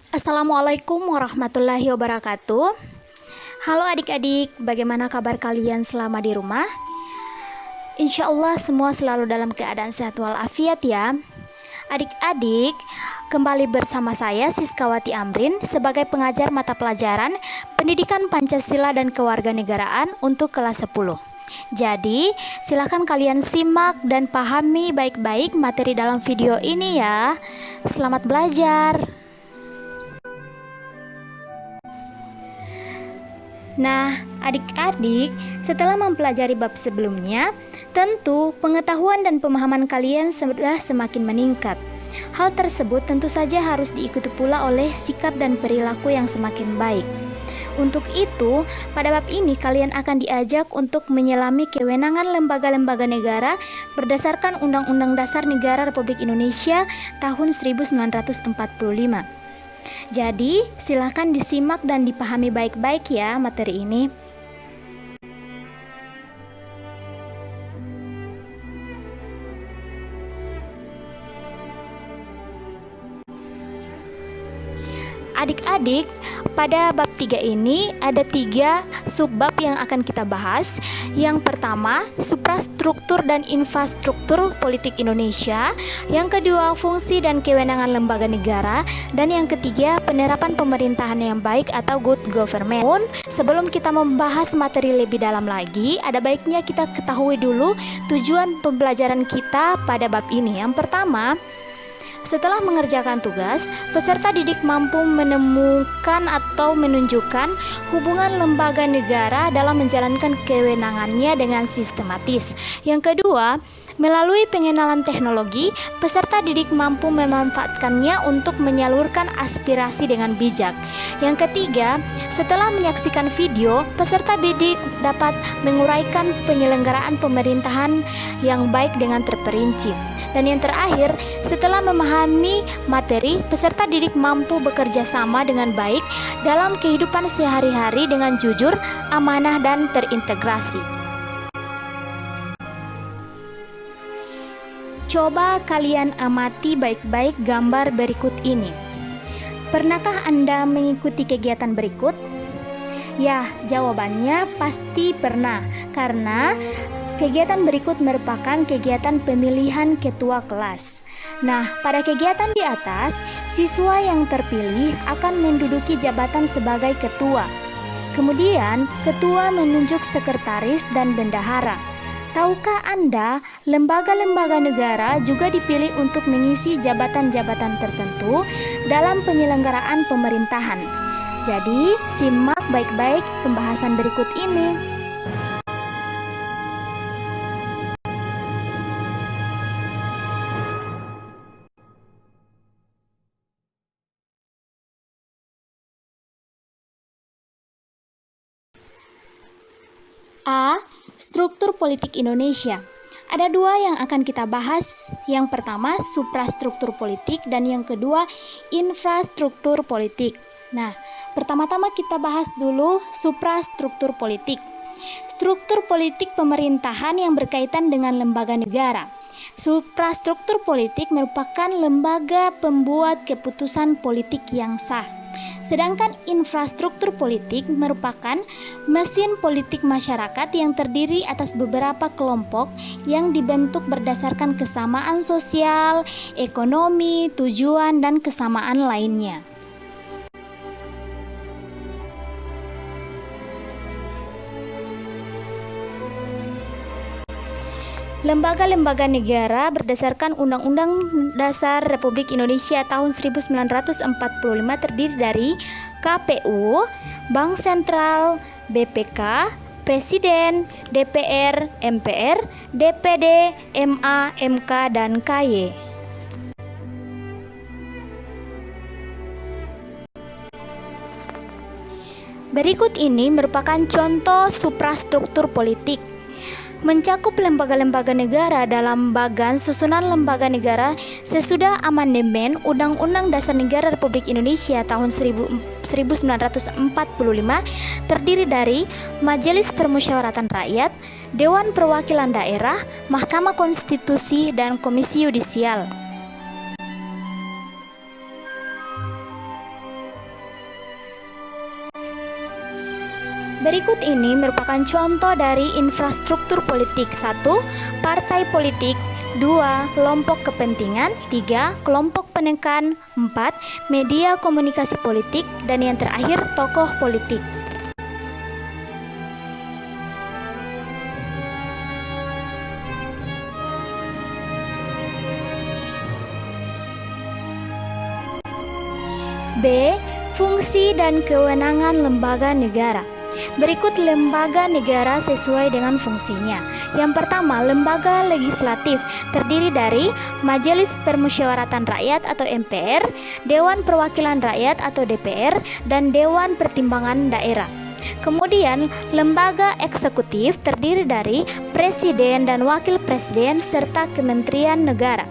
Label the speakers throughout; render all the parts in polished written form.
Speaker 1: Assalamualaikum warahmatullahi wabarakatuh. Halo adik-adik, bagaimana kabar kalian selama di rumah? Insya Allah semua selalu dalam keadaan sehat walafiat ya. Adik-adik, kembali bersama saya Siskawati Amrin sebagai pengajar mata pelajaran Pendidikan Pancasila dan Kewarganegaraan untuk kelas 10. Jadi, silakan kalian simak dan pahami baik-baik materi dalam video ini ya. Selamat belajar. Nah, adik-adik, setelah mempelajari bab sebelumnya, tentu pengetahuan dan pemahaman kalian sudah semakin meningkat. Hal tersebut tentu saja harus diikuti pula oleh sikap dan perilaku yang semakin baik. Untuk itu, pada bab ini kalian akan diajak untuk menyelami kewenangan lembaga-lembaga negara berdasarkan Undang-Undang Dasar Negara Republik Indonesia tahun 1945. Jadi, silakan disimak dan dipahami baik-baik ya materi ini. Adik-adik, pada bab 3 ini ada 3 subbab yang akan kita bahas. Yang pertama, suprastruktur dan infrastruktur politik Indonesia. Yang kedua, fungsi dan kewenangan lembaga negara. Dan yang ketiga, penerapan pemerintahan yang baik atau good government. Sebelum kita membahas materi lebih dalam lagi, ada baiknya kita ketahui dulu tujuan pembelajaran kita pada bab ini. Yang pertama, setelah mengerjakan tugas, peserta didik mampu menemukan atau menunjukkan hubungan lembaga negara dalam menjalankan kewenangannya dengan sistematis. Yang kedua, melalui pengenalan teknologi, peserta didik mampu memanfaatkannya untuk menyalurkan aspirasi dengan bijak. Yang ketiga, setelah menyaksikan video, peserta didik dapat menguraikan penyelenggaraan pemerintahan yang baik dengan terperinci. Dan yang terakhir, setelah memahami materi, peserta didik mampu bekerja sama dengan baik dalam kehidupan sehari-hari dengan jujur, amanah, dan terintegrasi. Coba kalian amati baik-baik gambar berikut ini. Pernahkah Anda mengikuti kegiatan berikut? Ya, jawabannya pasti pernah, karena kegiatan berikut merupakan kegiatan pemilihan ketua kelas. Nah, pada kegiatan di atas, siswa yang terpilih akan menduduki jabatan sebagai ketua. Kemudian, ketua menunjuk sekretaris dan bendahara. Tahukah Anda, lembaga-lembaga negara juga dipilih untuk mengisi jabatan-jabatan tertentu dalam penyelenggaraan pemerintahan. Jadi, simak baik-baik pembahasan berikut ini. A. Struktur politik Indonesia. Ada 2 yang akan kita bahas. Yang pertama, suprastruktur politik, dan yang kedua, infrastruktur politik. Nah, pertama-tama kita bahas dulu suprastruktur politik. Struktur politik pemerintahan yang berkaitan dengan lembaga negara. Suprastruktur politik merupakan lembaga pembuat keputusan politik yang sah. Sedangkan infrastruktur politik merupakan mesin politik masyarakat yang terdiri atas beberapa kelompok yang dibentuk berdasarkan kesamaan sosial, ekonomi, tujuan, dan kesamaan lainnya. Lembaga-lembaga negara berdasarkan Undang-Undang Dasar Republik Indonesia tahun 1945 terdiri dari KPU, Bank Sentral, BPK, Presiden, DPR, MPR, DPD, MA, MK, dan KY. Berikut ini merupakan contoh suprastruktur politik. Mencakup lembaga-lembaga negara dalam bagan susunan lembaga negara sesudah amandemen Undang-Undang Dasar Negara Republik Indonesia tahun 1945 terdiri dari Majelis Permusyawaratan Rakyat, Dewan Perwakilan Daerah, Mahkamah Konstitusi, dan Komisi Yudisial. Berikut ini merupakan contoh dari infrastruktur politik. 1. Partai politik. 2. Kelompok kepentingan. 3. Kelompok penekan. 4. Media komunikasi politik. Dan yang terakhir, tokoh politik. B. Fungsi dan kewenangan lembaga negara. Berikut lembaga negara sesuai dengan fungsinya. Yang pertama, lembaga legislatif terdiri dari Majelis Permusyawaratan Rakyat atau MPR, Dewan Perwakilan Rakyat atau DPR, dan Dewan Pertimbangan Daerah. Kemudian, lembaga eksekutif terdiri dari Presiden dan Wakil Presiden serta Kementerian Negara.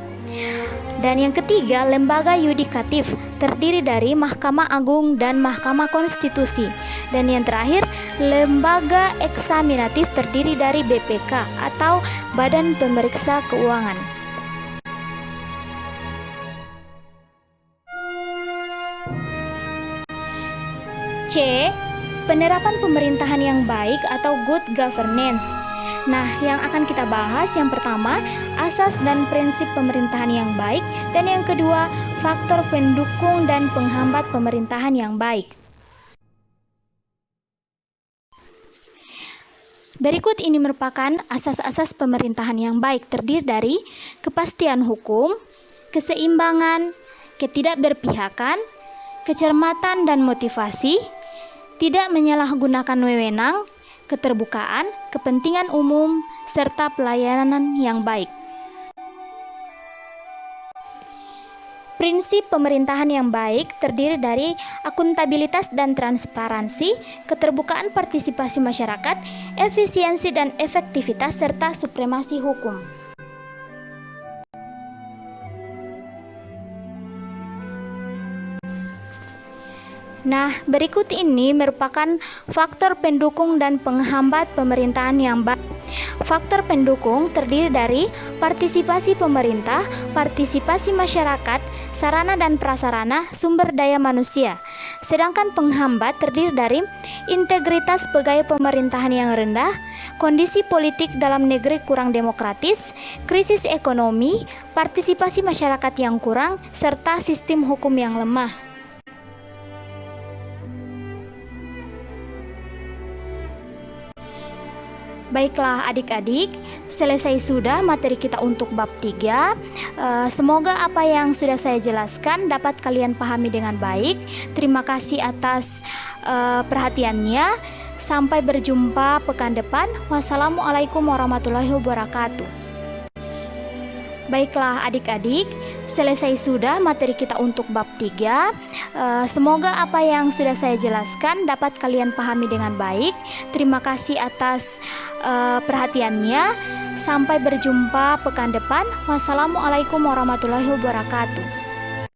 Speaker 1: Dan yang ketiga, lembaga yudikatif terdiri dari Mahkamah Agung dan Mahkamah Konstitusi. Dan yang terakhir, lembaga eksaminatif terdiri dari BPK atau Badan Pemeriksa Keuangan. C. Penerapan pemerintahan yang baik atau good governance. Nah, yang akan kita bahas yang pertama, asas dan prinsip pemerintahan yang baik, dan yang kedua, faktor pendukung dan penghambat pemerintahan yang baik. Berikut ini merupakan asas-asas pemerintahan yang baik, terdiri dari kepastian hukum, keseimbangan, ketidakberpihakan, kecermatan dan motivasi, tidak menyalahgunakan wewenang, keterbukaan, kepentingan umum, serta pelayanan yang baik. Prinsip pemerintahan yang baik terdiri dari akuntabilitas dan transparansi, keterbukaan partisipasi masyarakat, efisiensi dan efektivitas, serta supremasi hukum. Nah, berikut ini merupakan faktor pendukung dan penghambat pemerintahan yang baik. Faktor pendukung terdiri dari partisipasi pemerintah, partisipasi masyarakat, sarana dan prasarana, sumber daya manusia. Sedangkan penghambat terdiri dari integritas pegawai pemerintahan yang rendah, kondisi politik dalam negeri kurang demokratis, krisis ekonomi, partisipasi masyarakat yang kurang, serta sistem hukum yang lemah. Baiklah adik-adik, selesai sudah materi kita untuk bab 3. Semoga apa yang sudah saya jelaskan dapat kalian pahami dengan baik. Terima kasih atas perhatiannya. Sampai berjumpa pekan depan. Wassalamualaikum warahmatullahi wabarakatuh. Baiklah adik-adik, selesai sudah materi kita untuk bab 3. Semoga apa yang sudah saya jelaskan dapat kalian pahami dengan baik. Terima kasih atas perhatiannya. Sampai berjumpa pekan depan. Wassalamualaikum warahmatullahi wabarakatuh.